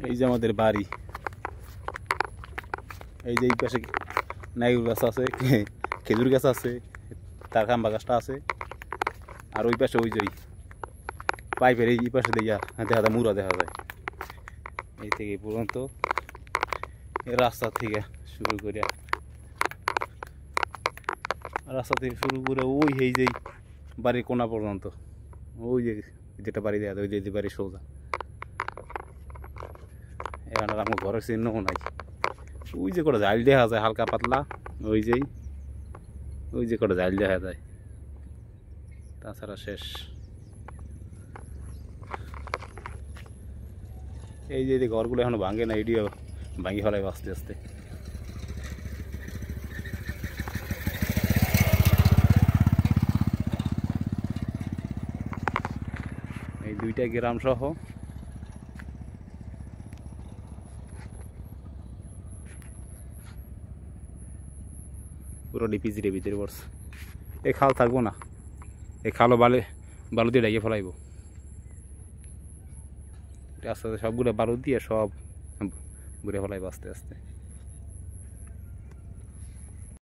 এই যে আমাদের বাড়ি, এই যে এই পাশে নাইকুল গাছ আছে, খেজুর গাছ আছে, তার খাম্বা গাছটা আছে। আর ওই পাশে ওই যে পাইপের এই পাশে দেখা যায় মুড়া দেখা যায়। এই থেকে এই পর্যন্ত রাস্তা থেকে শুরু করে ওই এই যে বাড়ির কোনা পর্যন্ত, ওই যে যেটা বাড়ি দেখা যায় ওই যে বাড়ি সোজা। এখানে আমার ঘরের চিহ্নও নাই। ওই যে কটা জাল দেখা যায় হালকা পাতলা, ওই যে কটা জাল দেখা যায়, তাছাড়া শেষ। এই যে ঘরগুলো এখনো ভাঙে না, এডিও ভাঙি ফেলায় আস্তে আস্তে। এই দুইটা গ্রাম সহ পুরো ডিপিজির ভিতরে পড়ছে। এই খাল থাকবো না, এই খালও বালু দিয়ে ডাইকে ফেলাইব। আস্তে আস্তে সবগুলো বালু দিয়ে সব ঘুরে ফেলাইব আস্তে আস্তে।